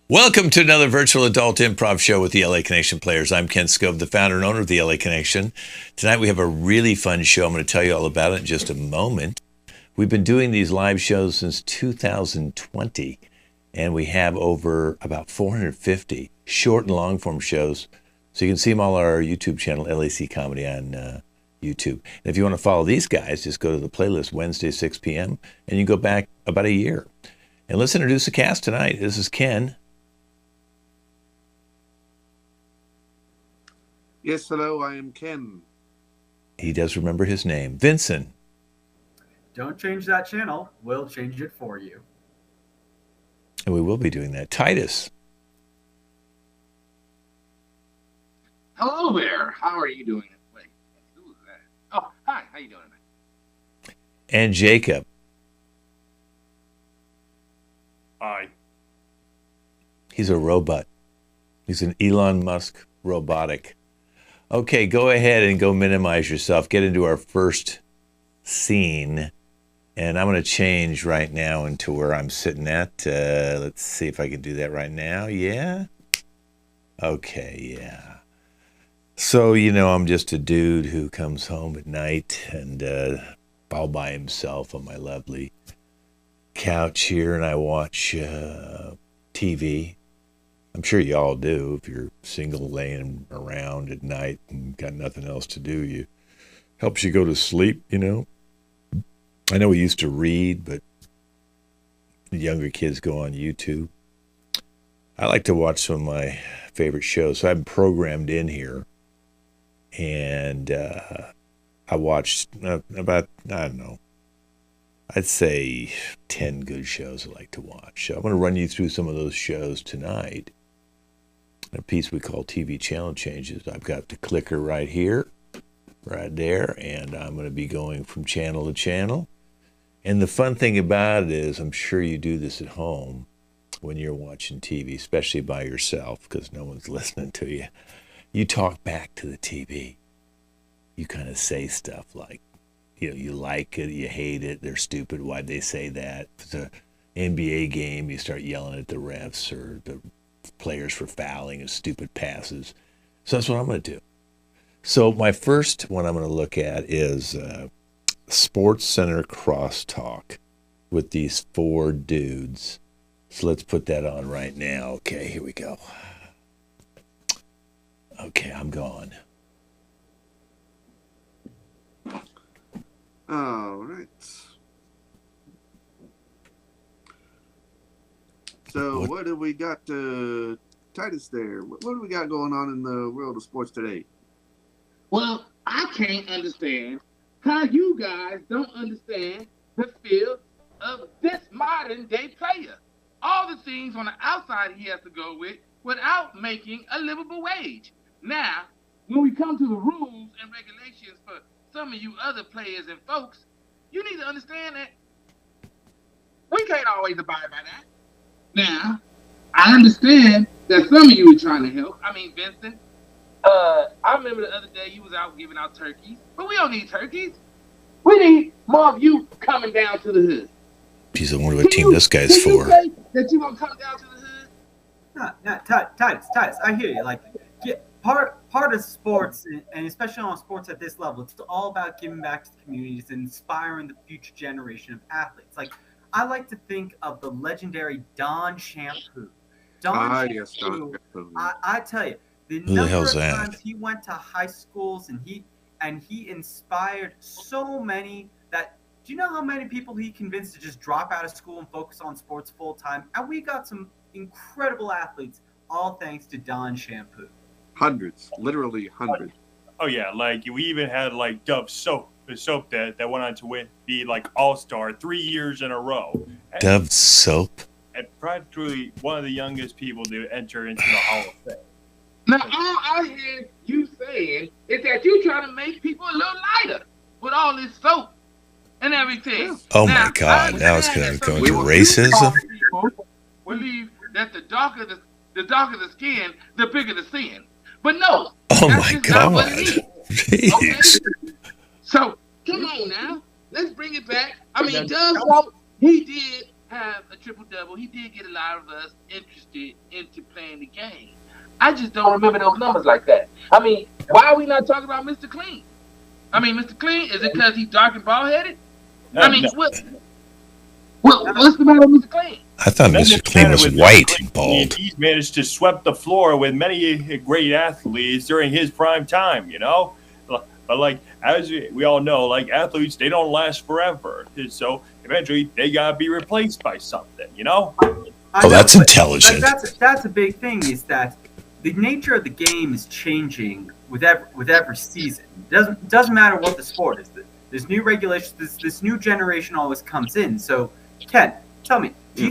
Welcome to another virtual adult improv show with the LA Connection players. I'm Ken Scove, the founder and owner of the LA Connection. Tonight we have a really fun show. I'm going to tell you all about it in just a moment. We've been doing these live shows since 2020, and we have over about 450 short and long form shows. So you can see them all on our YouTube channel, LAC Comedy on YouTube. And if you want to follow these guys, just go to the playlist Wednesday, 6 p.m., and you go back about a year. And let's introduce the cast tonight. This is Ken. Yes, hello, I am Ken. He does remember his name. Vincent. Don't change that channel. We'll change it for you. And we will be doing that. Titus. Hello there. How are you doing? Wait, who is that? Oh, hi. How you doing tonight? And Jacob. Hi. He's a robot. He's an Elon Musk robotic. Okay, go ahead and go minimize yourself. Get into our first scene. And I'm going to change right now into where I'm sitting at. Let's see if I can do that right now. Yeah? Okay, yeah. So, you know, I'm just a dude who comes home at night and all by himself on my lovely couch here, and I watch TV. I'm sure you all do. If you're single laying around at night and got nothing else to do, you helps you go to sleep, you know. I know we used to read, but the younger kids go on YouTube. I like to watch some of my favorite shows. So I'm programmed in here, and I watched about, I don't know, I'd say 10 good shows I like to watch. So I'm going to run you through some of those shows tonight. A piece we call TV channel changes. I've got the clicker right here, right there, and I'm going to be going from channel to channel. And the fun thing about it is, I'm sure you do this at home when you're watching TV, especially by yourself, because no one's listening to you. You talk back to the TV. You kind of say stuff like, you know, you like it, you hate it, they're stupid, why'd they say that? If it's an NBA game, you start yelling at the refs or the players for fouling and stupid passes. So that's what I'm going to do. So my first one I'm going to look at is Sports Center Crosstalk with these four dudes. So let's put that on right now. Okay, here we go. Okay, I'm gone. All right. So what do we got, Titus there? What do we got going on in the world of sports today? Well, I can't understand how you guys don't understand the feel of this modern day player. All the things on the outside he has to go with without making a livable wage. Now, when we come to the rules and regulations for some of you other players and folks, you need to understand that we can't always abide by that. Now, I understand that some of you are trying to help. I mean, Vincent, I remember the other day you was out giving out turkeys, but we don't need turkeys. We need more of you coming down to the hood. Geez, I wonder what team this guy's for. You say that you gonna come down to the hood? Titus, I hear you. Like, part of sports, and especially on sports at this level, it's all about giving back to the communities and inspiring the future generation of athletes. Like, I like to think of the legendary Don Shampoo. Yes, Don Shampoo. I tell you, the Who the number hell's of that? times he went to high schools and he inspired so many that. Do you know how many people he convinced to just drop out of school and focus on sports full time? And we got some incredible athletes, all thanks to Don Shampoo. Hundreds, literally hundreds. Oh yeah, like we even had like Dove soap, the soap that went on to be like all-star 3 years in a row. Dove soap? And practically one of the youngest people to enter into the Hall of Fame. Now, all I hear you saying is that you trying to make people a little lighter with all this soap and everything. Oh Now, my God! I Now it's understand going that to some racism. people believe that the darker the skin, the bigger the sin. But no, Oh that's my just not what God! it is. Jeez. Okay? So come on now, let's bring it back. I mean, Doug, he did have a triple-double, he did get a lot of us interested into playing the game. I just don't remember those numbers like that. I mean, why are we not talking about Mr. Clean? I mean, Mr. Clean, is it because he's dark and bald-headed? I mean, what's the matter with Mr. Clean? I thought Mr. Clean was white and bald. He's managed to sweep the floor with many great athletes during his prime time, you know? But, like, as we all know, like, athletes, they don't last forever. So, eventually, they got to be replaced by something, you know? Oh, that's intelligent. That's a big thing, is that the nature of the game is changing with every season. It doesn't matter what the sport is. There's new regulations. This new generation always comes in. So, Ken, tell me, do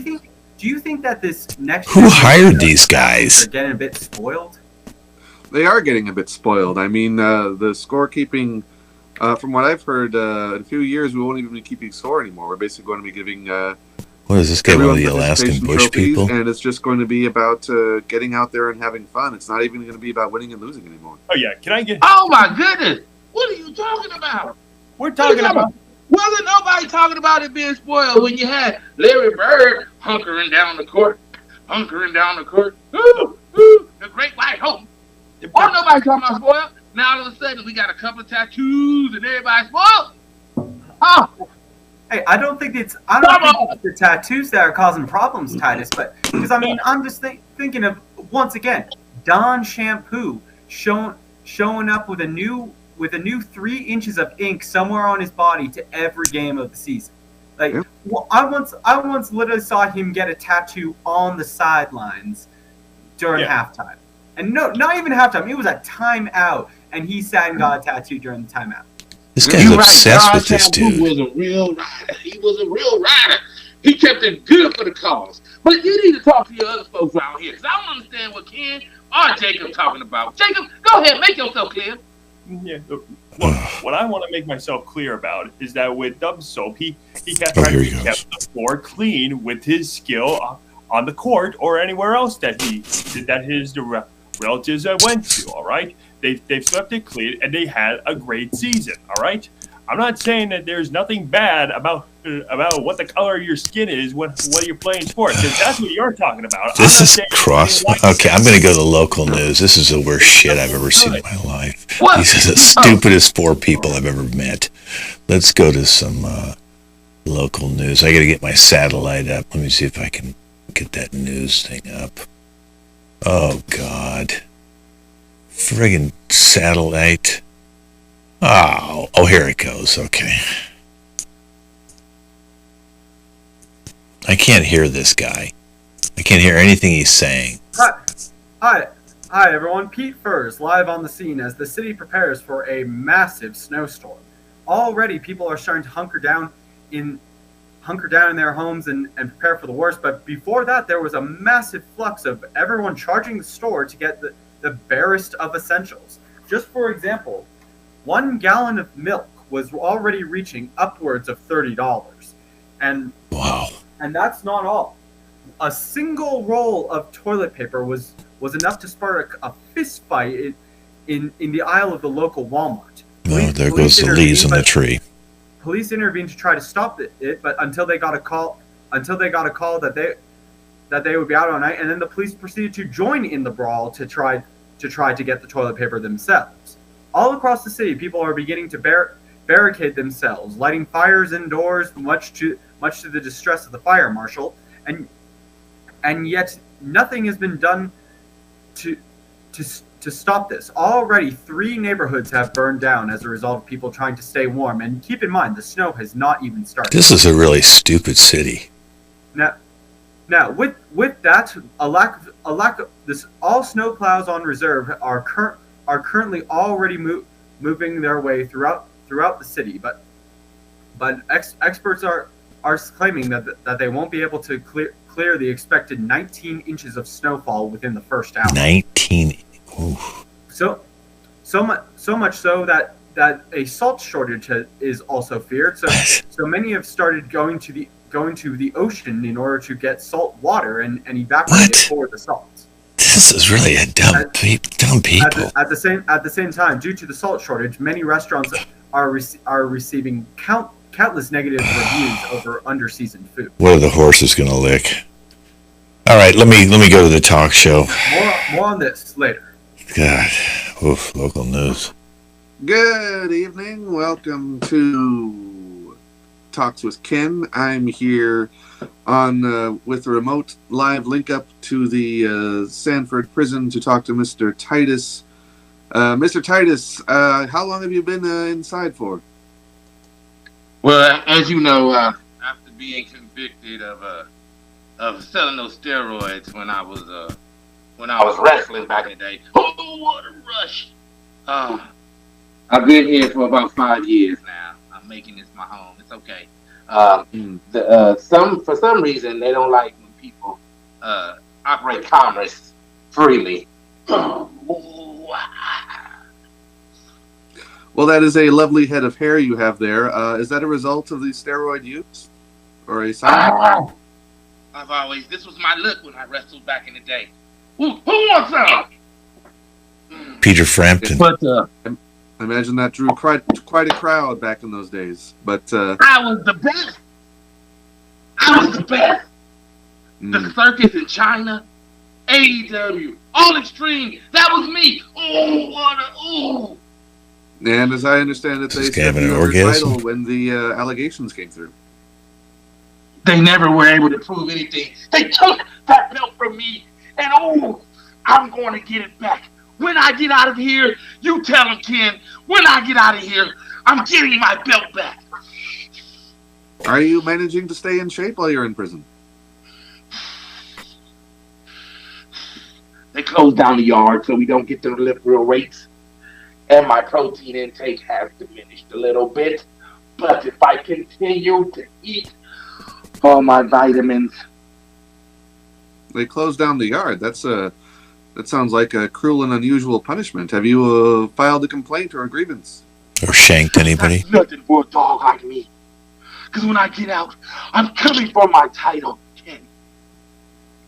you think that this next who hired these guys are getting a bit spoiled? They are getting a bit spoiled. I mean, the scorekeeping, from what I've heard, in a few years we won't even be keeping score anymore. We're basically going to be giving. What is this guy, one of the Alaskan bush people? And it's just going to be about getting out there and having fun. It's not even going to be about winning and losing anymore. Oh, yeah. Can I get... Oh, my goodness. What are you talking about? We're talking about... Wasn't nobody talking about it being spoiled when you had Larry Bird hunkering down the court. Ooh, the great white hope. Wasn't nobody talking about spoiled. Now all of a sudden we got a couple of tattoos and everybody's spoiled. Oh. Hey, I don't think it's the tattoos that are causing problems, Titus, but because I mean I'm just thinking of, once again, Dawn shampoo showing up with a new 3 inches of ink somewhere on his body to every game of the season. Like, well, I once literally saw him get a tattoo on the sidelines during halftime, and no, not even halftime. It was a timeout, and he sat and got a tattoo during the timeout. This guy's obsessed with this dude. He was a real rider. He kept it good for the cause. But you need to talk to your other folks around here, because I don't understand what Ken or Jacob talking about. Jacob, go ahead, make yourself clear. Yeah. What I want to make myself clear about is that with Dub Soap, he kept the floor clean with his skill on the court or anywhere else that his relatives went to. All right, they've swept it clean and they had a great season. All right, I'm not saying that there's nothing bad about what the color of your skin is when you're playing sports, because that's what you're talking about. This is cross. Okay, I'm going to go to the local news. This is the worst shit I've ever seen in my life. These are the stupidest 4 people I've ever met. Let's go to some local news. I got to get my satellite up. Let me see if I can get that news thing up. Oh, God. Friggin' satellite. Oh, here it goes. Okay. I can't hear this guy. I can't hear anything he's saying. Hi, everyone. Pete Furs live on the scene as the city prepares for a massive snowstorm. Already, people are starting to hunker down in their homes and prepare for the worst. But before that, there was a massive flux of everyone charging the store to get the barest of essentials. Just for example, 1 gallon of milk was already reaching upwards of $30. And wow. And that's not all. A single roll of toilet paper was enough to spark a fist fight in the aisle of the local Walmart. There goes the leaves on the tree. Police intervened to try to stop it, but until they got a call that they would be out all night, and then the police proceeded to join in the brawl to try to get the toilet paper themselves. All across the city, people are beginning to barricade themselves, lighting fires indoors, much to the distress of the fire marshal, and yet nothing has been done to stop this. Already 3 neighborhoods have burned down as a result of people trying to stay warm, and keep in mind the snow has not even started. This is a really stupid city. Now with that, a lack of this, all snowplows on reserve are currently already moving their way throughout the city, but experts are claiming that they won't be able to clear the expected 19 inches of snowfall within the first hour. 19. Oof. So much so that a salt shortage is also feared. So many have started going to the ocean in order to get salt water and evaporate it for the salt. This is really a dumb people. At the same time, due to the salt shortage, many restaurants are receiving countless negative reviews over under-seasoned food. What are the horses going to lick? All right, let me go to the talk show. More on this later. God, oof, local news. Good evening. Welcome to Talks with Ken. I'm here on with a remote live link up to the Sanford prison to talk to Mr. Titus. Mr. Titus, how long have you been inside for? Well, as you know, after being convicted of selling those steroids when I was wrestling back in the day. Oh, what a rush! I've been here for about 5 years now. I'm making this my home. It's okay. For some reason they don't like when people operate commerce freely. Well, that is a lovely head of hair you have there. Is that a result of the steroid use, or a side? This was my look when I wrestled back in the day. Who wants some? Peter Frampton. But I imagine that drew quite a crowd back in those days. But I was the best. The circus in China, AEW, All Extreme. That was me. Oh. And as I understand it, they stripped you of your title when the allegations came through. They never were able to prove anything. They took that belt from me, and I'm going to get it back. When I get out of here, you tell them, Ken, when I get out of here, I'm getting my belt back. Are you managing to stay in shape while you're in prison? They closed down the yard so we don't get to lift real weights. And my protein intake has diminished a little bit. But if I continue to eat all my vitamins. They closed down the yard. That sounds like a cruel and unusual punishment. Have you filed a complaint or a grievance? Or shanked anybody? That's nothing for a dog like me. Because when I get out, I'm coming for my title, Ken.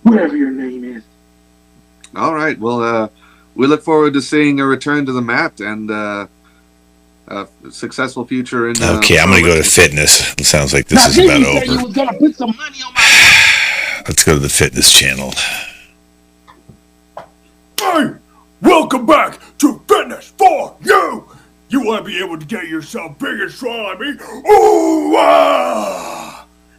Whatever your name is. All right. Well, we look forward to seeing a return to the mat and a successful future in. Okay, I'm going to go to fitness. It sounds like this is about over. You was gonna put some money on my Let's go to the fitness channel. Hey, welcome back to Fitness for You. You want to be able to get yourself big and strong like me?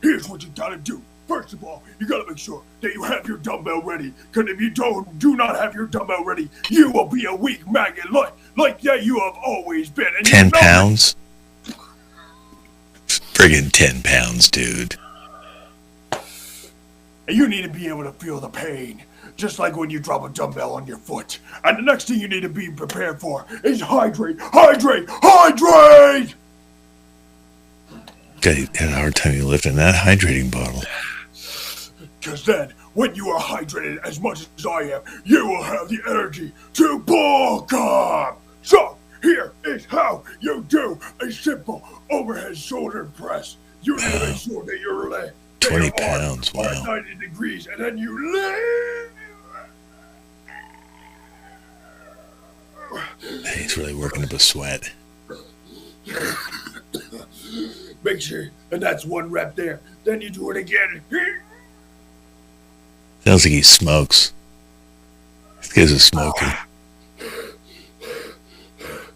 Here's what you gotta do. First of all, you gotta make sure that you have your dumbbell ready. Because if you do not have your dumbbell ready, you will be a weak maggot like you have always been. And 10 pounds? Friggin' 10 pounds, dude. And you need to be able to feel the pain, just like when you drop a dumbbell on your foot. And the next thing you need to be prepared for is hydrate! Okay, had a hard time lifting that hydrating bottle. Because then, when you are hydrated as much as I am, you will have the energy to bulk up! So, here is how you do a simple overhead shoulder press. You need to make sure that your leg 20 pounds, wow. 90 degrees, and then you lift. He's really working up a sweat. Make sure, and that's one rep there. Then you do it again. Sounds like he smokes. This guy's a smoker.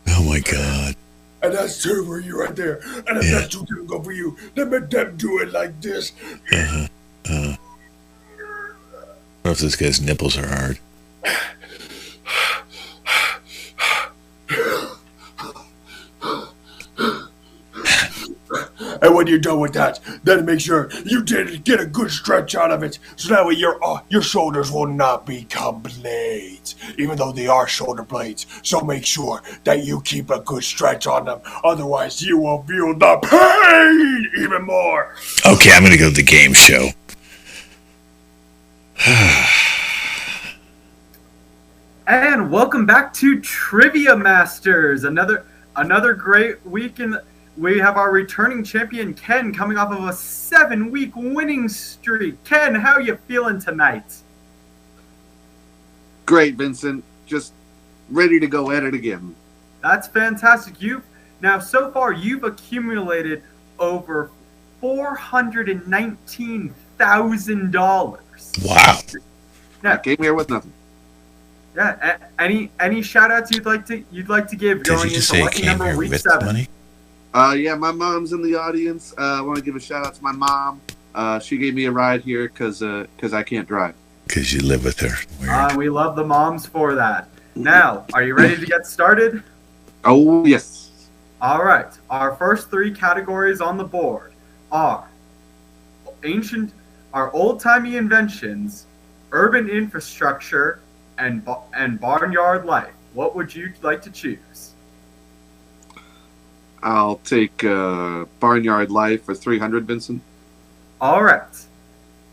Oh my God. And that's two for you right there. And if that's too difficult for you, then make them do it like this. I don't know if this guy's nipples are hard. And when you're done with that, then make sure you did get a good stretch out of it, so that way your shoulders will not become blades, even though they are shoulder blades. So make sure that you keep a good stretch on them, otherwise you will feel the pain even more. Okay, I'm gonna go to the game show. And welcome back to Trivia Masters. Another great week we have our returning champion, Ken, coming off of a 7-week winning streak. Ken, how are you feeling tonight? Great, Vincent. Just ready to go at it again. That's fantastic. So far, you've accumulated over $419,000. Wow. I came here with nothing. Yeah. Any shout outs you'd like to give Did you going just into say you lucky came number here week with 7? money? Yeah, my mom's in the audience. I want to give a shout out to my mom. She gave me a ride here because I can't drive. Because you live with her. Weird. We love the moms for that. Now, are you ready to get started? Oh, yes. All right. Our first 3 categories on the board are old-timey inventions, urban infrastructure, and barnyard life. What would you like to choose? I'll take Barnyard Life for 300, Vincent. All right.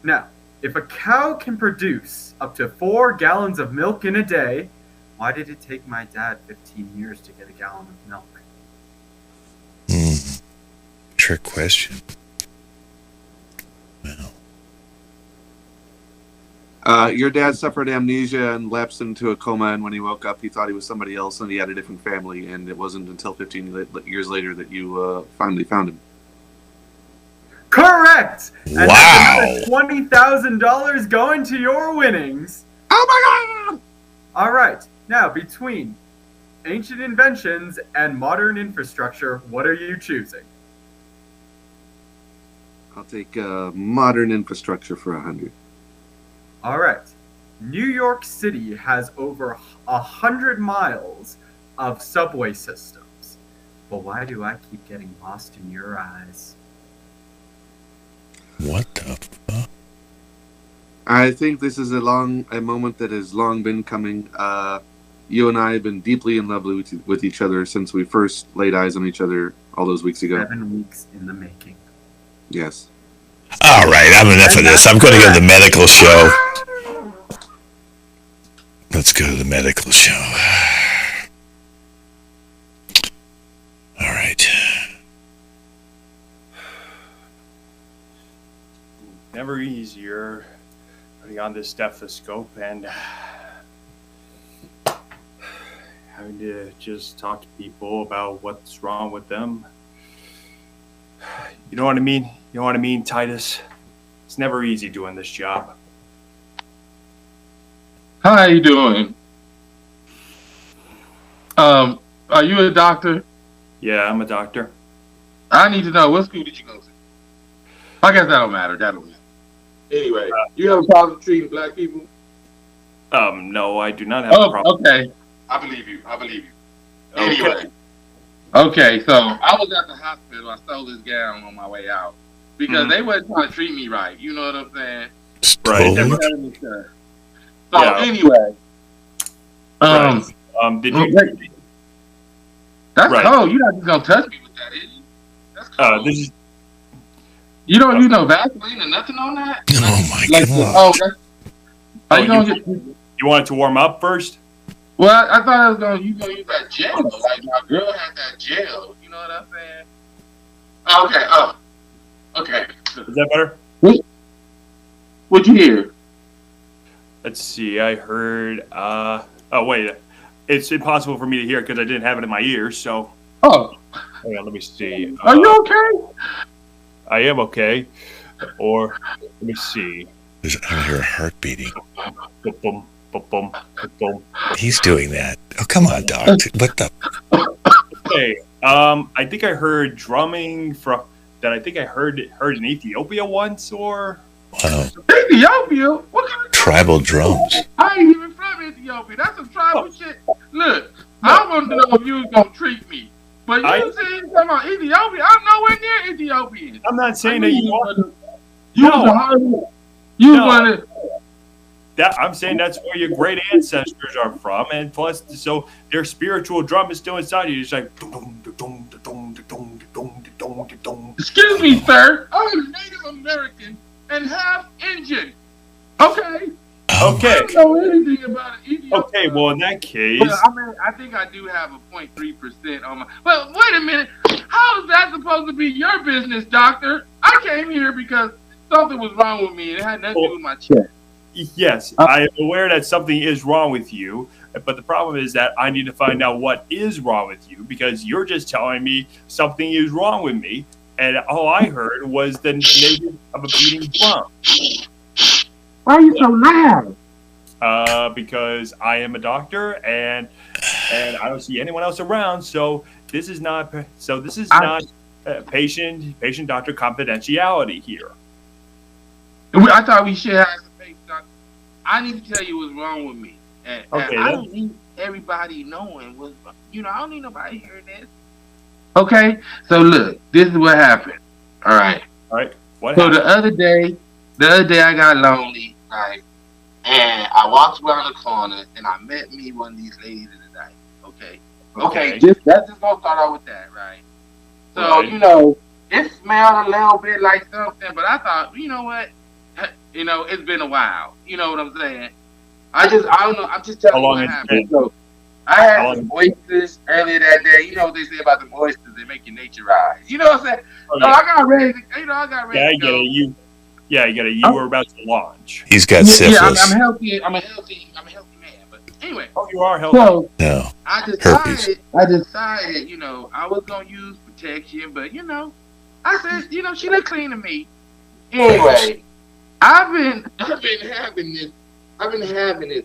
Now, if a cow can produce up to 4 gallons of milk in a day, why did it take my dad 15 years to get a gallon of milk? Trick question. Well. Your dad suffered amnesia and lapsed into a coma, and when he woke up, he thought he was somebody else, and he had a different family, and it wasn't until 15 years later that you finally found him. Correct! And Wow! $20,000 going to your winnings. Oh my God! All right. Now, between ancient inventions and modern infrastructure, what are you choosing? I'll take modern infrastructure for 100. All right. New York City has over 100 miles of subway systems. But why do I keep getting lost in your eyes? What the fuck? I think this is a moment that has long been coming. You and I have been deeply in love with each other since we first laid eyes on each other all those weeks ago. 7 weeks in the making. Yes. All right, I'm enough of this. I'm going to go to the medical show. Let's go to the medical show. All right. Never easier putting on this stethoscope and having to just talk to people about what's wrong with them. You know what I mean? You know what I mean, Titus? It's never easy doing this job. How you doing? Are you a doctor? Yeah, I'm a doctor. I need to know, what school did you go to? I guess that don't matter. Anyway, you have a problem treating black people? No, I do not have a problem. Okay. I believe you. Anyway. Okay, so I was at the hospital. I stole this gown on my way out because they wasn't trying to treat me right. You know what I'm saying? Right. So anyway, did you? That's cold. You're not just gonna touch me with that, is you? That's cold. This is. You don't use no Vaseline or nothing on that? Oh my God. You want it to warm up first? Well, I thought you gonna use that gel. Like my girl had that gel. You know what I'm saying? Okay. Is that better? What'd you hear? Let's see. I heard. Wait. It's impossible for me to hear because I didn't have it in my ears. So. Oh. Hang on. Let me see. Are you okay? I am okay. Or let me see. I hear a heart beating. Boom, boom, boom, boom. He's doing that. Oh, come on, Doc. What the? Okay. I think I heard drumming from that. I think I heard in Ethiopia once, or. Wow. Ethiopia? What kind of tribal drums? I ain't even from Ethiopia. That's some tribal shit. Look, I wanted to know if you was gonna treat me. But you saying talking about Ethiopia? I'm nowhere near Ethiopian. I'm not saying that you are. I'm saying that's where your great ancestors are from, and plus, so their spiritual drum is still inside you. It's like. Excuse me, sir. I'm Native American and half Indian. Okay. Okay. I don't know anything about Ethiopia. Okay, well, in that case. Well, I mean, I think I do have a 0.3% on my. Well, wait a minute. How is that supposed to be your business, doctor? I came here because something was wrong with me and it had nothing to do with my chest. Yes, I am aware that something is wrong with you, but the problem is that I need to find out what is wrong with you because you're just telling me something is wrong with me. and all I heard was the native of a beating drum. Why are you so loud? Because I am a doctor and I don't see anyone else around. So this is not patient doctor confidentiality here. I thought we should have some patient doctor. I need to tell you what's wrong with me. And Okay, I then. don't need everybody knowing what's, I don't need nobody hearing this. Okay, so look, this is what happened. All right. All right. What So happened? the other day I got lonely, right? And I walked around the corner and I met me one of these ladies in the night. Okay. Let's just go start out with that, right? So, Right. It smelled a little bit like something, but I thought, you know what? It's been a while. You know what I'm saying? I don't know. I'm just telling How you long what it's happened. been? So I had some oysters earlier that day. You know what they say about the oysters? They make your nature rise. You know what I'm saying? Oh, So yeah. I got ready to, Yeah, I to get go. it. You get it. You were about to launch. He's got Yeah, I'm syphilis. healthy. I'm a healthy man. But anyway, Oh, you are healthy. so No. I Herpes. decided, I was gonna use protection, but I said, she looked clean to me. Anyway, I've been having this.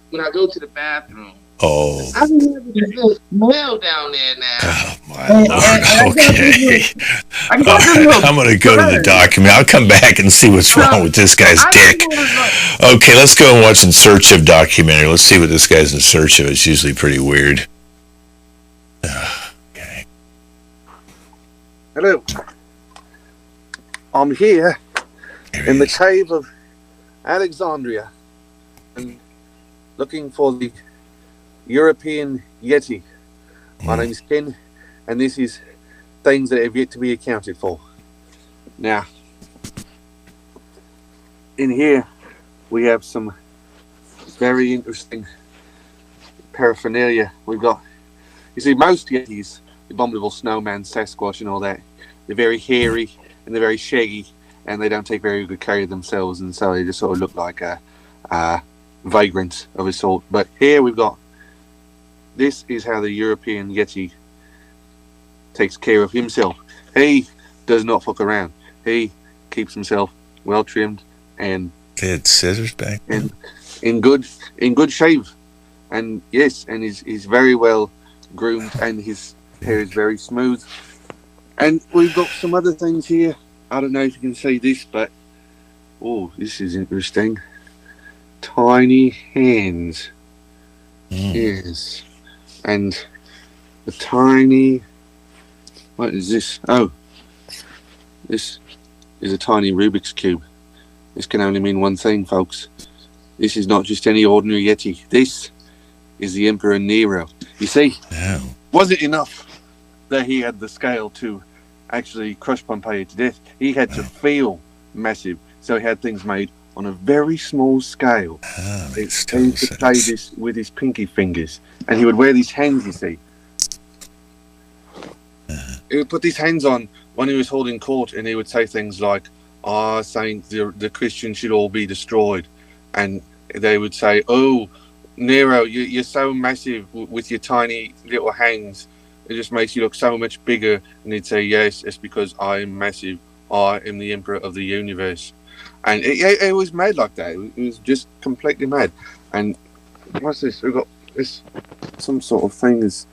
When I go to the bathroom. Oh. I've been having this little smell down there now. Oh my And lord. I got this Okay. I got this little I'm gonna go to the bird. document. I'll come back and see what's wrong with this guy's I dick. just wanna know- Okay, let's go and watch In Search of documentary. Let's see what this guy's in search of. It's usually pretty weird. Okay. Hello. I'm here Here in he the is. cave of Alexandria and looking for the European Yeti. My name is Ken, and this is things that have yet to be accounted for. Now, in here, we have some very interesting paraphernalia. We've got, you see, most Yetis, the abominable snowman, Sasquatch, and all that, they're very hairy and they're very shaggy, and they don't take very good care of themselves, and so they just sort of look like a vagrant of a sort. But here we've got, this is how the European Yeti takes care of himself. He does not fuck around. He keeps himself well trimmed and They had scissors back then. in good shape, and yes, and he's very well groomed, and his hair is very smooth. And we've got some other things here. I don't know if you can see this, but oh, this is interesting. Tiny hands, yes, and the tiny. What is this? Oh, this is a tiny Rubik's Cube. This can only mean one thing, folks. This is not just any ordinary Yeti. This is the Emperor Nero. You see, Oh. was it enough that he had the scale to actually crush Pompeii to death? He had to feel massive, so he had things made on a very small scale. Oh, He makes used total to play sense. this with his pinky fingers, and he would wear these hands, you see. He would put these hands on when he was holding court, and he would say things like, saying the Christians should all be destroyed. And they would say, oh, Nero, you're so massive with your tiny little hands. It just makes you look so much bigger. And he'd say, yes, it's because I am massive. I am the emperor of the universe. And it was mad like that. It was just completely mad. And what's this? We've got this, some sort of thing is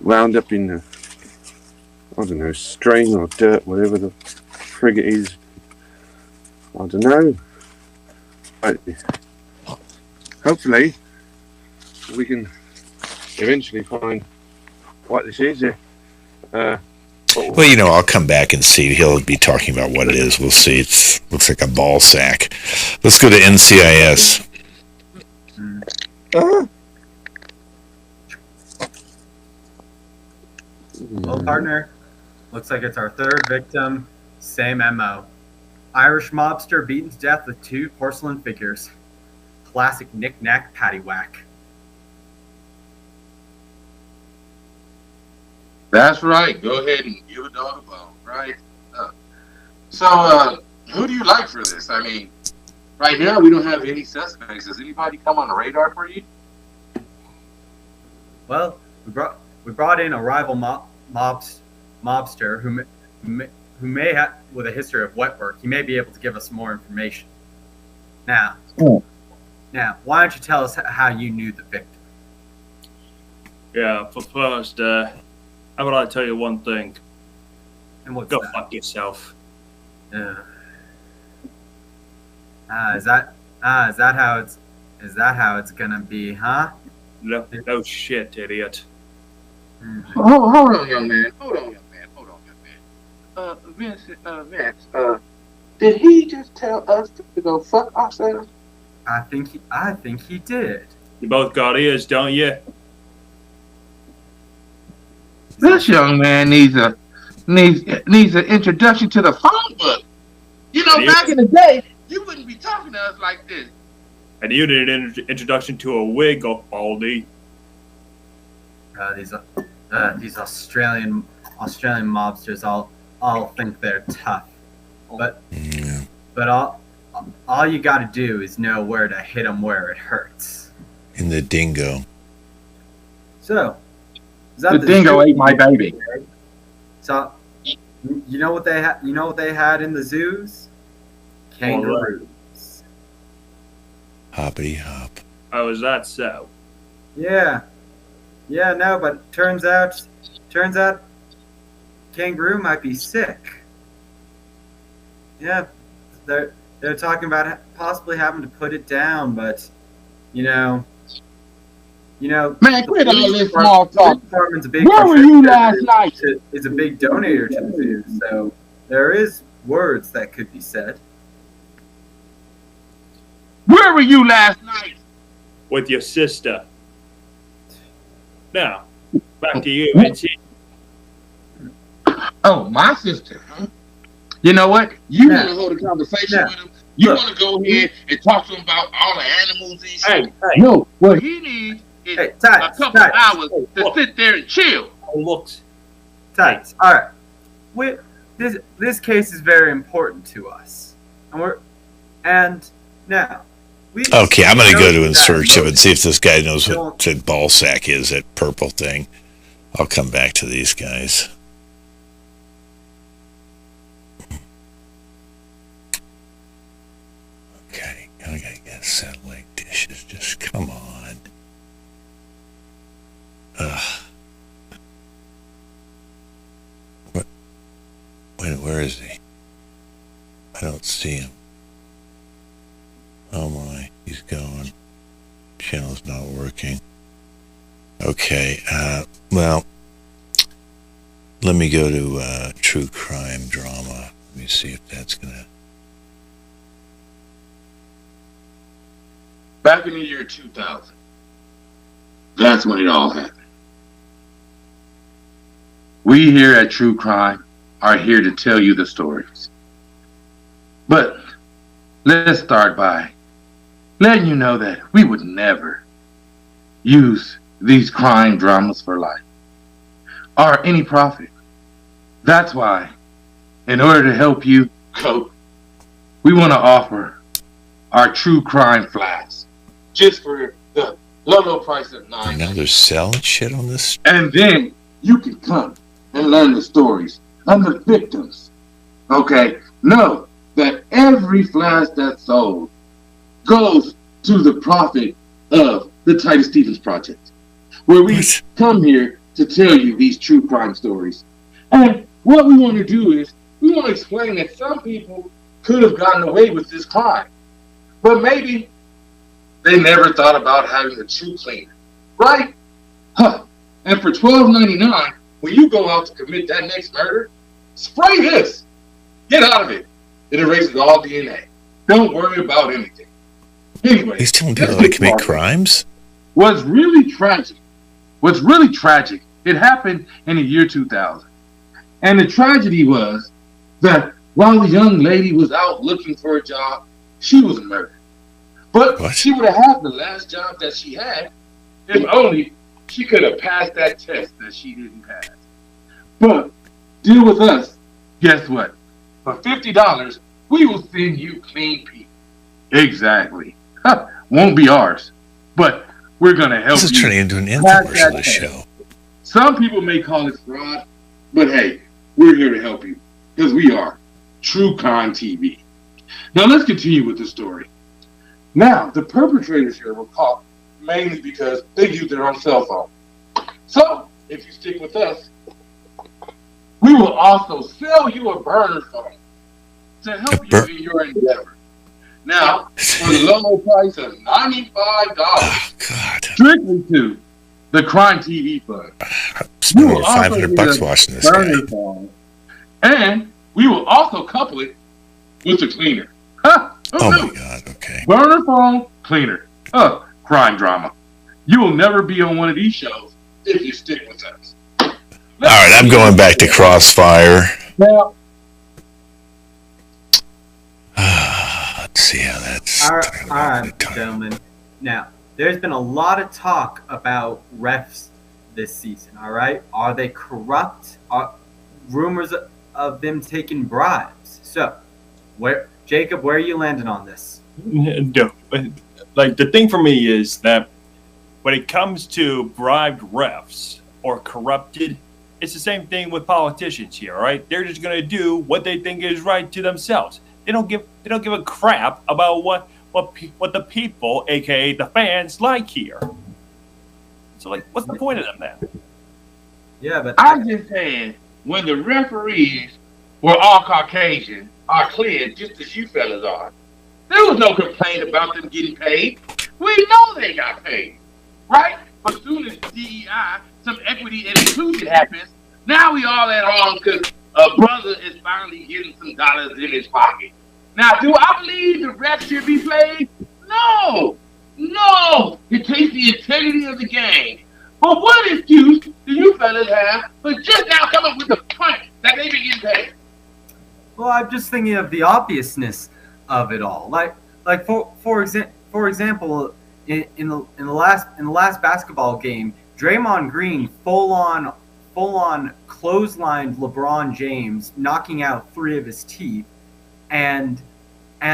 wound up in the, I don't know, string or dirt, whatever the frig it is. I don't know. But hopefully we can eventually find what this is. Well, I'll come back and see. He'll be talking about what it is. We'll see. It looks like a ball sack. Let's go to NCIS. Well, partner, looks like it's our third victim. Same MO. Irish mobster beaten to death with 2 porcelain figures. Classic knick-knack paddywhack. That's right. Go ahead and give a dog a bone, right? So, who do you like for this? I mean, right now we don't have any suspects. Does anybody come on the radar for you? Well, we brought in a rival mobster who may have with a history of wet work, he may be able to give us more information. Now, why don't you tell us how you knew the victim? Yeah, for first, how about I tell you one thing? And what's Go that? fuck yourself. Is that how it's gonna be, huh? No shit, idiot. Hold on, young man. Vince, did he just tell us to go fuck ourselves? I think he did. You both got ears, don't you? This young man needs an introduction to the phone book. You know, back in the day, you wouldn't be talking to us like this. And you need an introduction to a wig, Baldy. These Australian mobsters all think they're tough, but all you got to do is know where to hit them where it hurts. In the dingo. So, is that the dingo ate my baby. So, you know what they had? You know what they had in the zoos? Kangaroos. Hoppity hop. Oh, is that so? Yeah. Yeah, no, but turns out kangaroo might be sick. Yeah, they're talking about possibly having to put it down, but you know, man, quit all this small talk. Where were you last night? It's a big donator to the zoo, so there is words that could be said. Where were you last night? With your sister. Now, back to you, Vincent. Oh, my sister, huh? You know what? You want to hold a conversation with him? You want to go ahead and talk to him about all the animals and shit? Hey. No, what he needs is a couple hours to sit there and chill. Oh, looks. Tights. All right. This case is very important to us, and now. Okay, I'm going to go to and search him and see if this guy knows what the ball sack is, that purple thing. I'll come back to these guys. Okay, I got to get satellite dishes. Just come on. Where is he? I don't see him. Oh my, he's gone. Channel's not working. Okay, well, let me go to true crime drama. Let me see if that's gonna... Back in the year 2000, that's when it all happened. We here at True Crime are here to tell you the stories. But let's start by letting you know that we would never use these crime dramas for life or any profit. That's why, in order to help you cope, we want to offer our True Crime Flask just for the low price of $9. Now they're selling shit on this. And then you can come and learn the stories of the victims. Okay? Know that every flask that's sold goes to the profit of the Titus Stevens Project, where we come here to tell you these true crime stories. And what we want to do is we want to explain that some people could have gotten away with this crime, but maybe they never thought about having a true cleaner, right? Huh. And for $12.99, when you go out to commit that next murder, spray this. Get out of it. It erases all DNA. Don't worry about anything. Anyway, he's telling people to commit crimes? What's really tragic, it happened in the year 2000. And the tragedy was that while the young lady was out looking for a job, she was murdered. But she would have had the last job that she had if only she could have passed that test that she didn't pass. But deal with us. Guess what? For $50, we will send you clean people. Exactly. Won't be ours. But we're going to help you. This is turning into an infomercial, this show. Some people may call it fraud, but hey, we're here to help you. because we are True Crime TV. Now let's continue with the story. Now, the perpetrators here were caught mainly because they used their own cell phone. So, if you stick with us, we will also sell you a burner phone to help you in your endeavor. Now, for the low price of $95, strictly to the Crime TV Fund. Spending over $500 watching this guy. Phone, and we will also couple it with the cleaner. Oh my God, okay. Burner phone, cleaner. Crime drama. You will never be on one of these shows if you stick with us. All right, I'm going back to Crossfire. Now, let's see how that's... All right, gentlemen. Now, there's been a lot of talk about refs this season, all right? Are they corrupt? Are rumors of them taking bribes? So, Jacob, where are you landing on this? No, like the thing for me is that when it comes to bribed refs or corrupted, it's the same thing with politicians here, all right? They're just going to do what they think is right to themselves. They don't give a crap about what the people, aka the fans, like here. So, like, what's the point of them then? Yeah, but I'm just saying, when the referees were all Caucasian, are clear, just as you fellas are, there was no complaint about them getting paid. We know they got paid, right? But soon as DEI, some equity and inclusion happens, now we all at home because a brother is finally getting some dollars in his pocket. Now, do I believe the refs should be played? No. It takes the integrity of the game. But what excuse do you fellas have for just now coming with the point that they be getting paid? Well, I'm just thinking of the obviousness of it all. Like for example, in the last basketball game, Draymond Green full on clotheslined LeBron James, knocking out 3 of his teeth, and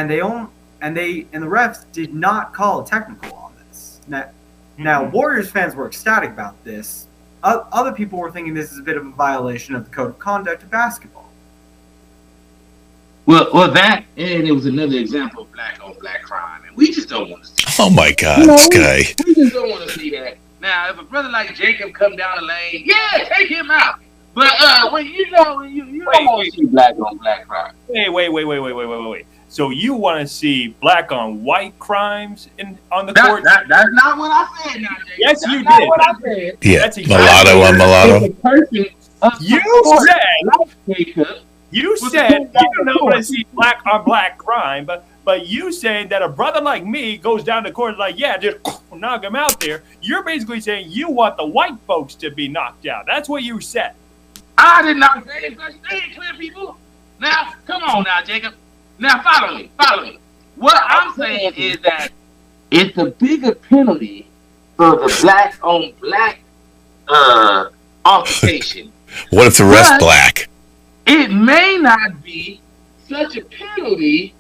the refs did not call a technical on this. Now Warriors fans were ecstatic about this. Other people were thinking this is a bit of a violation of the code of conduct of basketball. Well, that, and it was another example of black on black crime, and we just don't want to see that. Oh my God, this guy. We just don't want to see that. Now, if a brother like Jacob come down the lane, yeah, take him out. But when you don't want to see black on black crime. Wait. So you want to see black on white crimes on the court? That's not what I said, now, Jacob. Yes, that's you not did. What I said. Yeah, That's mulatto on mulatto. You said you don't want to see black on black crime, but you saying that a brother like me goes down to court like, yeah, just knock him out there. You're basically saying you want the white folks to be knocked out. That's what you said. I did not say it. Stay clear, people. Now, come on now, Jacob. Now, follow me. What I'm saying is that it's a bigger penalty for the black on black altercation. What if the ref's black? It may not be such a penalty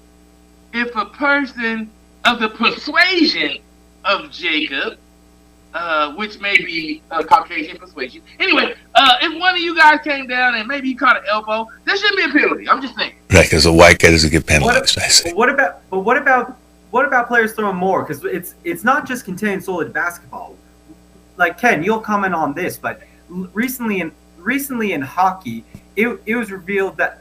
if a person of the persuasion of Jacob, which may be a Caucasian persuasion. Anyway, if one of you guys came down and maybe you caught an elbow, there shouldn't be a penalty. I'm just saying. Right, because a white guy doesn't get penalized. I see. What about players throwing more? Because it's not just contained solely to basketball. Like Ken, you'll comment on this, but recently in hockey, it was revealed that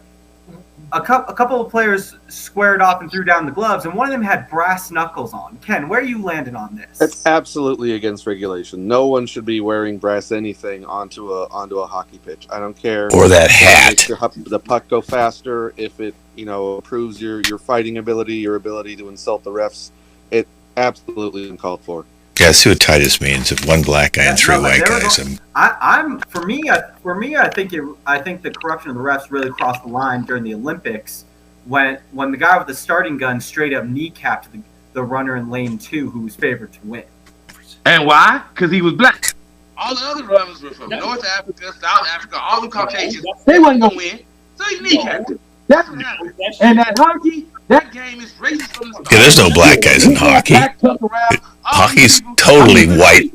a couple of players squared off and threw down the gloves, and one of them had brass knuckles on. Ken, where are you landing on this? It's absolutely against regulation. No one should be wearing brass anything onto a hockey pitch. I don't care. Or that hat. The puck go faster. If it improves your fighting ability, your ability to insult the refs, it absolutely isn't called for. Yeah, see what Titus means. If one black guy and 3 white guys. I think the corruption of the refs really crossed the line during the Olympics when the guy with the starting gun straight up kneecapped the runner in lane 2 who was favored to win. And why? Because he was black. All the other runners were from North Africa, South Africa, all the Caucasians. They wasn't gonna win, so he kneecapped him. That's what happened. And that hockey, that game is racist from the start. Yeah, there's no black guys in hockey. Hockey's totally white.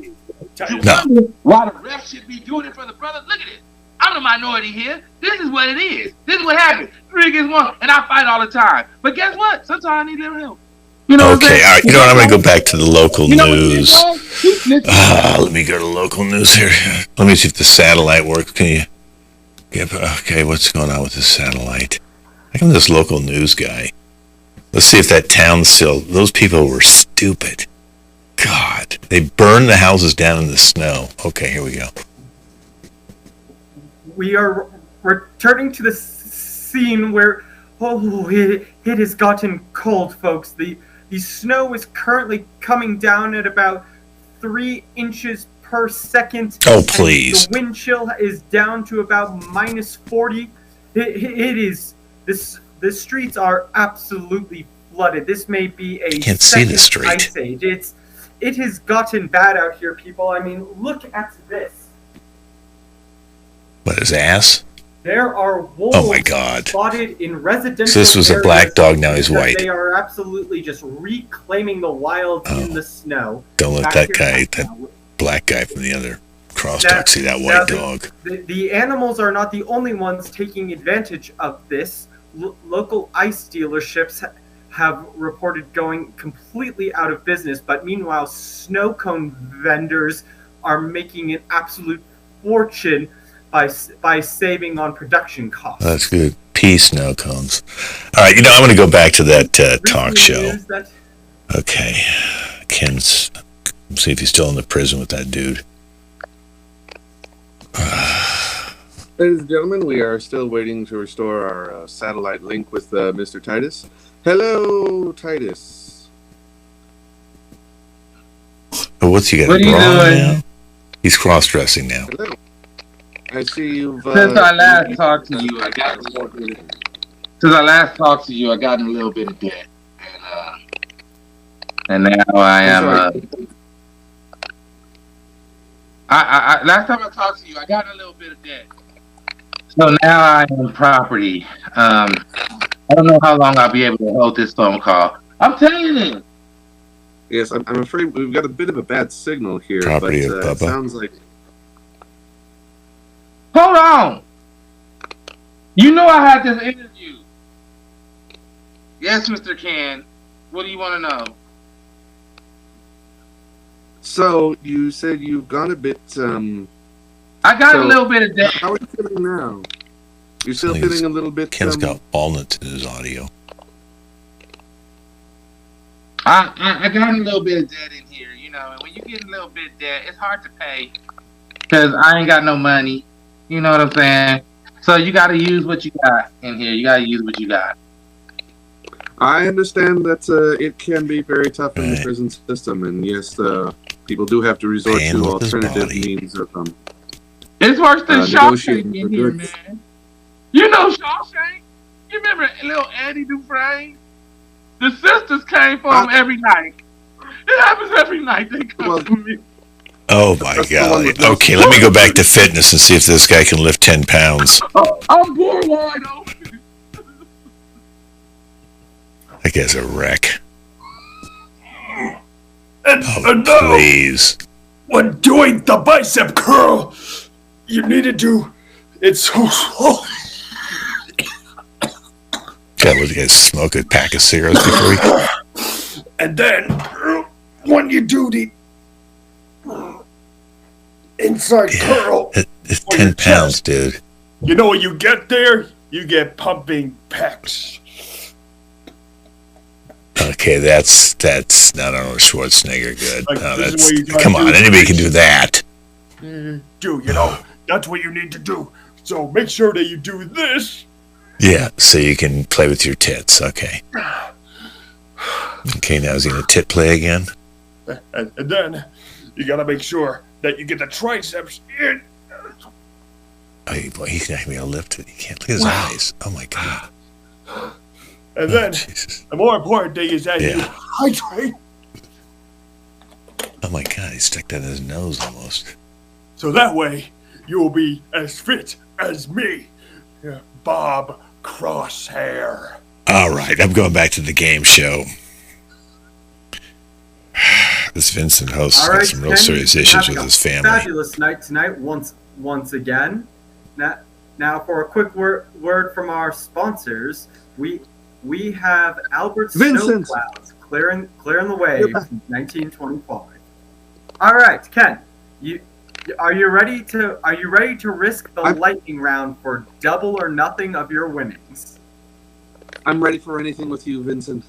You wonder why the ref should be doing it for the brother? Look at it. I'm the minority here. This is what it is. This is what happens. 3 against 1, and I fight all the time. But guess what? Sometimes I need a little help. You know what I'm Okay, saying? all right. You know what? I'm going to go back to the local You know what it news. is, dog? He's snitching. Let me go to local news here. Let me see if the satellite works. Can you get? Okay, what's going on with this satellite? How come this local news guy? Let's see if that town still. Those people were stupid. God, they burned the houses down in the snow. Okay, here we go. We are returning to the scene where, it has gotten cold, folks. The snow is currently coming down at about 3 inches per second. Oh, please. The wind chill is down to about -40. It is this. The streets are absolutely flooded. This may be a Can't see the street. ice age. It has gotten bad out here, people. I mean, look at this. What, his ass? There are wolves Oh my God. spotted in residential So this was a areas black dog, now he's because white. They are absolutely just reclaiming the wild in the snow. Don't let Back that here guy, right that now. black guy from the other crosstalk, see that white dog. The animals are not the only ones taking advantage of this. Local ice dealerships have reported going completely out of business, but meanwhile, snow cone vendors are making an absolute fortune by saving on production costs. That's good. Peace, snow cones. All right, I'm going to go back to that talk show. Okay. Ken's, see if he's still in the prison with that dude. Ladies and gentlemen, we are still waiting to restore our satellite link with Mr. Titus. Hello, Titus. Oh, what's he got? What are you doing? Now? He's cross-dressing now. Hello. I see you've... Since I last talked to you, I got a little bit of debt. And now I am... last time I talked to you, I got a little bit of debt. So now I am property. I don't know how long I'll be able to hold this phone call. I'm telling you. Yes, I'm afraid we've got a bit of a bad signal here, Property but of it Bubba. sounds like... Hold on. You know I had this interview. Yes, Mr. Ken. What do you want to know? So, you said you've gone a bit... I got a little bit of debt. How are you feeling now? You're still I think feeling a little bit... Ken's got walnuts in his audio. I got a little bit of debt in here, and when you get a little bit of debt, it's hard to pay because I ain't got no money. You know what I'm saying? So you got to use what you got in here. You got to use what you got. I understand that it can be very tough in the prison system, and yes, people do have to resort Man, to with his alternative body. means of It's worse than Shawshank negotiating in for here, goods. man. You know Shawshank? You remember little Eddie Dufresne? The sisters came for him every night. It happens every night. They come for me. Oh my That's the one God. with no- Okay, let me go back to fitness and see if this guy can lift 10 pounds. I'm bored wide open. That guy's a wreck. And Oh, now, please. when doing the bicep curl, you need to do it so slow. God, what, the guy smoke a pack of cigarettes before he... And then, when you do the inside curl, It's for your 10 pounds, chest, dude. you know what you get there? You get pumping pecs. Okay, that's not Arnold Schwarzenegger good. Like, No, this is that's, what you gotta come on, do. anybody can do that. That's what you need to do. So make sure that you do this. Yeah, so you can play with your tits. Okay. Okay, now is he going to tit play again? And then you gotta make sure that you get the triceps in. Oh, he's not going to lift it. He can't. Look at his eyes. Oh my God. And then Jesus. the more important thing is that you Yeah. hydrate. Oh my God, he stuck that in his nose almost. So that way you will be as fit as me, Bob Crosshair. All right, I'm going back to the game show. This Vincent host All has right, some real Ken, serious you're issues having with a his family. Fabulous night tonight, once again. Now for a quick word from our sponsors, we have Albert Vincent. Snowclouds clearing the way since 1925. All right, Ken, are you ready to risk the lightning round for double or nothing of your winnings? I'm ready for anything with you, Vincent.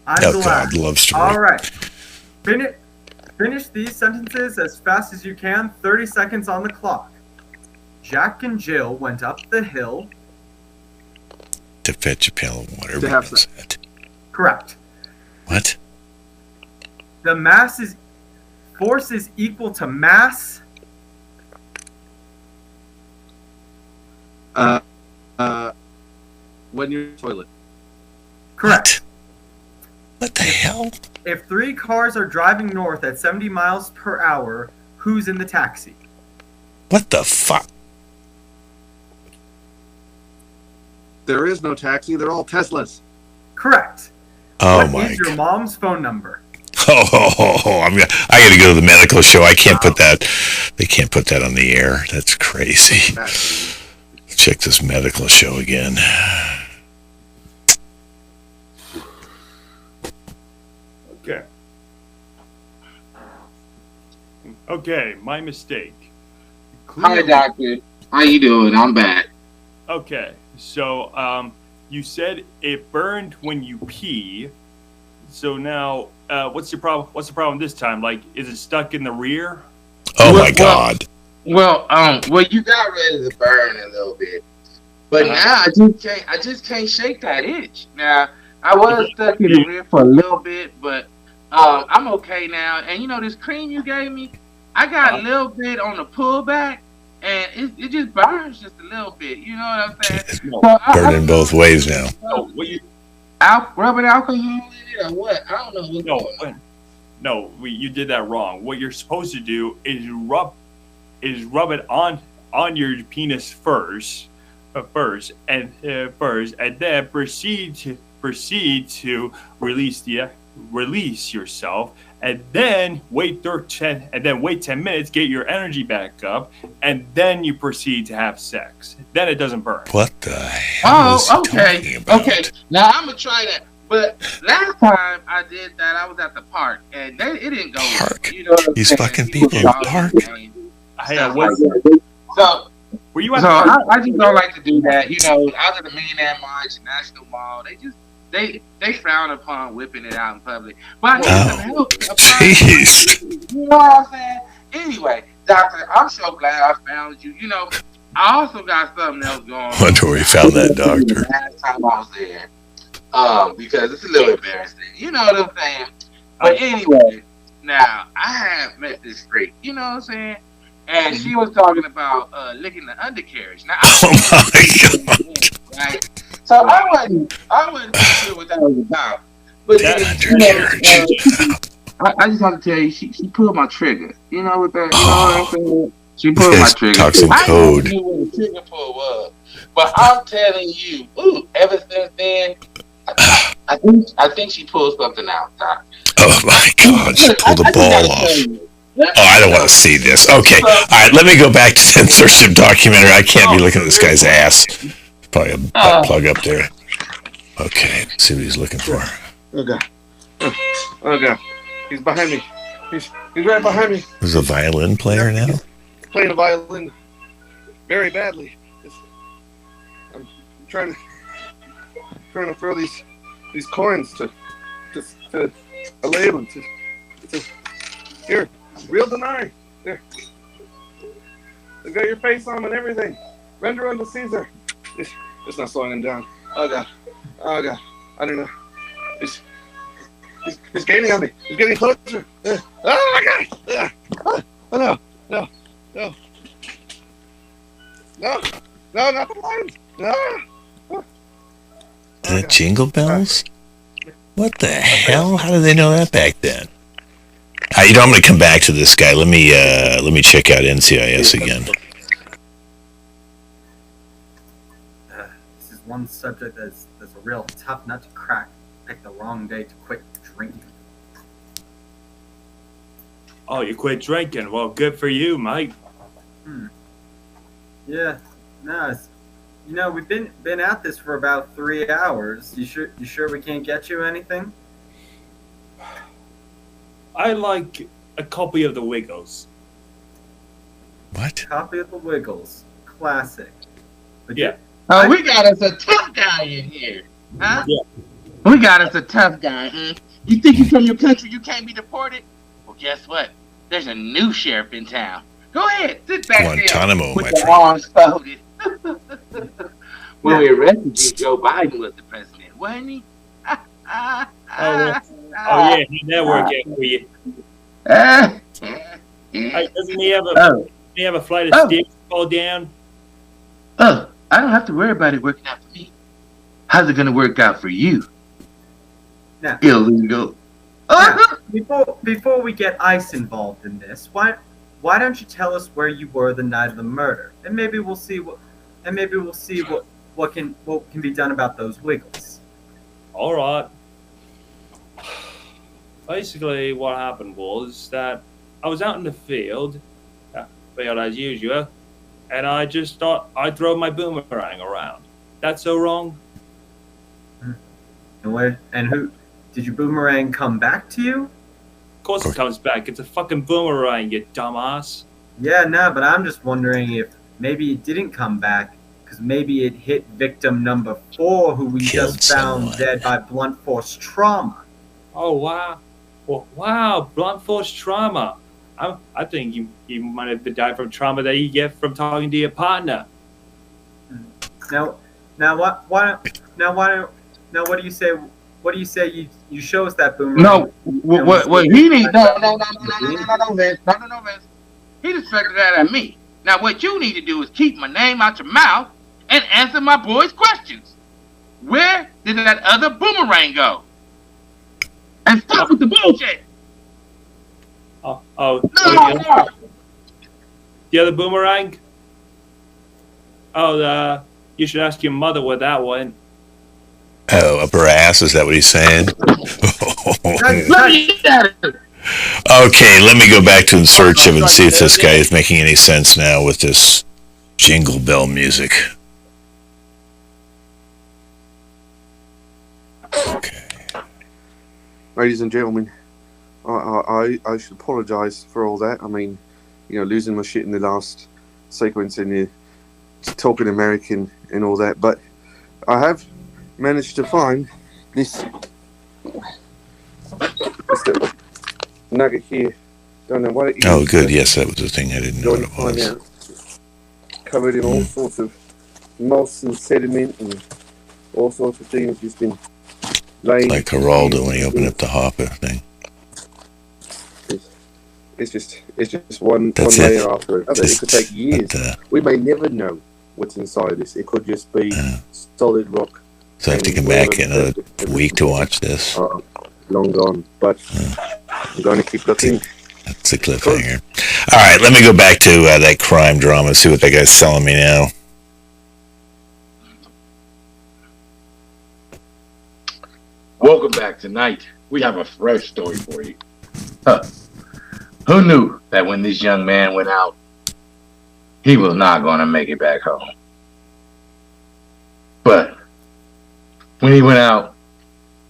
I'm glad. God, love story. All right, finish these sentences as fast as you can. 30 seconds on the clock. Jack and Jill went up the hill to fetch a pail of water. To have sex. Correct. What? The force is equal to mass. When you're in the toilet. Correct. What the hell? If 3 cars are driving north at 70 miles per hour, who's in the taxi? What the fuck? There is no taxi. They're all Teslas. Correct. Oh What my is your mom's phone number? I got to go to the medical show. I can't put that. They can't put that on the air. That's crazy. Check this medical show again. Okay, my mistake. Hi, doctor. How you doing? I'm back. Okay, so you said it burned when you pee. So now, what's your problem? What's the problem this time? Like, is it stuck in the rear? Oh my God! Well, you got ready to burn a little bit, but now I just can't shake that itch. Now I was stuck in the rear for a little bit, but I'm okay now. And you know this cream you gave me, I got a little bit on the pullback, and it just burns just a little bit. You know what I'm saying? It's burning both ways now. Rubbing alcohol in it or what? I don't know what's going on. No, you did that wrong. What you're supposed to do is rub it on your penis first, and then proceed to release yourself, and then wait 10 minutes, get your energy back up, and then you proceed to have sex. Then it doesn't burn. What the hell is he talking about? Okay. Now I'm gonna try that. But last time I did that, I was at the park, and it didn't go. Park. You know what I'm These saying? fucking people in the park. Were you at I just don't like to do that. You know, out of the Millionaire March, National Mall, they frown upon whipping it out in public. But I need some help. Jeez. You know what I'm saying? Anyway, doctor, I'm so glad I found you. You know, I also got something else going on. Wonder where you found that, doctor. Last time I was there. Because it's a little embarrassing. You know what I'm saying? But anyway, now, I have met this freak, you know what I'm saying? And she was talking about licking the undercarriage. Now, Oh my God. Right? So I wasn't sure what that was about. But then, I just want to tell you, she pulled my trigger. You know what that? You know what I'm saying? She pulled my trigger. Toxic code. I never knew what a trigger pull was. But I'm telling you, ever since then, I think she pulled something out, Doc. Oh my God, she pulled a ball off. Oh, I don't want to see this. Okay, all right, let me go back to censorship documentary. I can't be looking at this guy's ass. Probably a butt plug up there. Okay, let's see what he's looking for. Oh God. Oh God. He's behind me. He's right behind me. There's a violin player now? Playing a violin very badly. I'm trying to throw these coins to allay them. Here, real denarii. There. They got your face on them and everything. Render unto Caesar. It's not slowing him down. Oh God. Oh God. I don't know. He's gaining on me. He's getting closer. Oh my God. Oh no. No. No, not the lions. No. Is that Jingle Bells? What the hell? How did they know that back then? I'm going to come back to this guy. Let me check out NCIS again. This is one subject that's a real tough nut to crack. Pick the wrong day to quit drinking. Oh, you quit drinking. Well, good for you, Mike. Yeah, No, we've been at this for about 3 hours. You sure we can't get you anything? I like a copy of the Wiggles. What? Copy of the Wiggles, classic. But Yeah. Oh, we got us a tough guy in here, huh? Yeah. We got us a tough guy, huh? You think you're from your country, you can't be deported? Well, guess what? There's a new sheriff in town. Go ahead, sit back Guantanamo, there my with your friend. arms folded. When we arrested you, Joe Biden was the president, wasn't he? Oh, yeah, how'd that work out for you? Doesn't he have a flight of stairs to fall down? Oh, I don't have to worry about it working out for me. How's it going to work out for you? Now, Illegal. before we get ICE involved in this, why don't you tell us where you were the night of the murder, and maybe we'll see what can be done about those Wiggles. All right. Basically, what happened was that I was out in the field as usual, and I just thought I'd throw my boomerang around. That's so wrong. And who did your boomerang come back to you? Of course it comes back. It's a fucking boomerang, you dumbass. Yeah, no, but I'm just wondering if maybe it didn't come back because maybe it hit victim number 4, who we just found dead by blunt force trauma. Oh wow! Well, wow, blunt force trauma. I think you might have died from trauma that you get from talking to your partner. Now what do you say? What do you say? You show us that boomerang. No, what he needs? No, Vince. No, Vince. He expected that at me. Now, what you need to do is keep my name out your mouth and answer my boy's questions. Where did that other boomerang go? And stop with the bullshit. Oh. No. The other boomerang? Oh, you should ask your mother where that went. Oh, up her ass? Is that what he's saying? Okay, let me go back to in search of and see if this guy is making any sense now with this jingle bell music. Okay. Ladies and gentlemen, I should apologise for all that. I mean, losing my shit in the last sequence and talking American and all that, but I have managed to find this nugget here. Don't know what it is. Oh, good. Yes, that was the thing. I didn't know what it was. Covered in all sorts of moss and sediment and all sorts of things. Just been laying. Like Geraldo when he opened up the hopper thing. It's just one That's layer it. after another. It could take years. We may never know what's inside this. It could just be solid rock. So I have to come back in a week to watch this. Long gone, but I'm going to keep looking. That's a cliffhanger. All right, let me go back to that crime drama, see what that guy's selling me now. Welcome back. Tonight, we have a fresh story for you. Who knew that when this young man went out, he was not going to make it back home? But when he went out,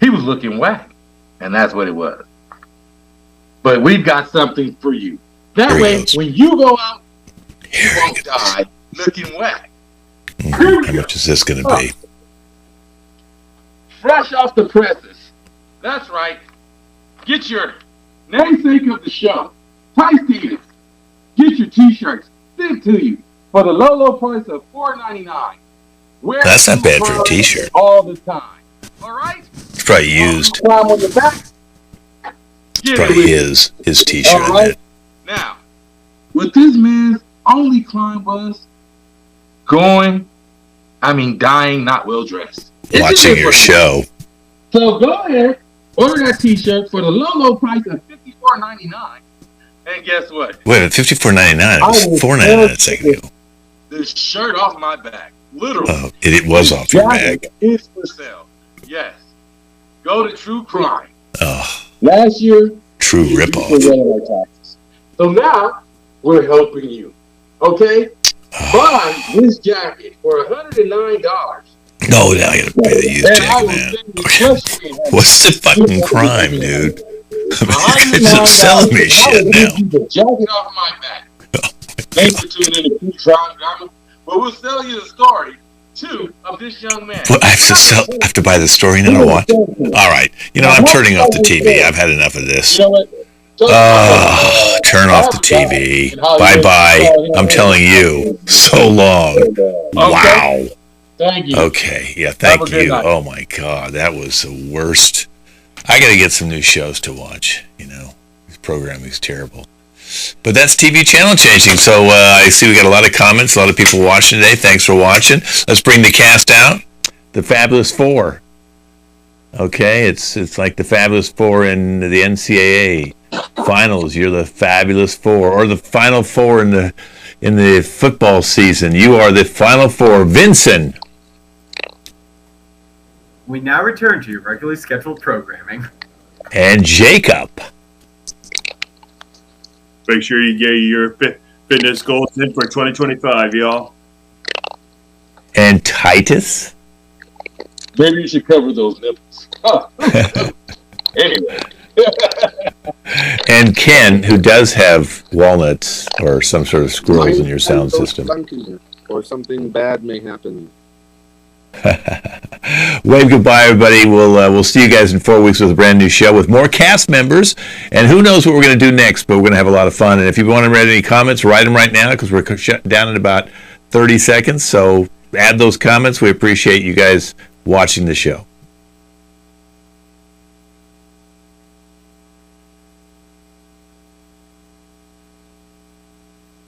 he was looking whack, and that's what it was. But we've got something for you. That way, when you go out, you won't die looking whack. How much is this going to be? Fresh off the presses. That's right. Get your namesake of the show, Ty Stevens. Get your t-shirts sent to you for the low price of $4.99. That's not bad for a t-shirt. All the time. All right? It's probably used. On the back. It's probably his t-shirt. All right? Now, what this man's only crime was dying not well dressed. Watching your show. So go ahead, order that t-shirt for the low price of $54.99. And guess what? Wait, $54.99. It was $4.99 a second ago. This shirt off my back. Literally. Oh, it was off your back. It's for sale. Yes. Go to True Crime. Oh. Last year, True ripoff. So now, we're helping you. Okay? buy this jacket for $109. No, now I gotta pay the used And I jacket, will man. send you plus free. What's the fucking crime, dude? $109. It's selling me shit I will now. give you the jacket off my back. Thanks for tuning in to Peach Drama. But we'll sell you the story, too, of this young man. What, I have to buy the story now or what? All right. You know, I'm turning off the TV. I've had enough of this. You know what? Turn off the TV. Bye-bye. I'm telling you. So long. Wow. Thank you. Okay. Yeah, thank you. Oh, my God. That was the worst. I got to get some new shows to watch. You know, this programming's terrible. But that's TV channel changing. So I see we got a lot of comments, a lot of people watching today. Thanks for watching. Let's bring the cast out. The Fabulous Four. Okay, it's like the Fabulous Four in the NCAA finals. You're the Fabulous Four, or the Final Four in the football season. You are the Final Four. Vincent. We now return to your regularly scheduled programming. And Jacob. Make sure you get your fitness goals in for 2025, y'all. And Titus. Maybe you should cover those nipples. Anyway. And Ken, who does have walnuts or some sort of squirrels in your sound system. Or something bad may happen. Wave goodbye, everybody. We'll see you guys in 4 weeks with a brand new show with more cast members. And who knows what we're going to do next, but we're going to have a lot of fun. And if you want to write any comments, write them right now because we're shut down in about 30 seconds. So add those comments. We appreciate you guys watching the show.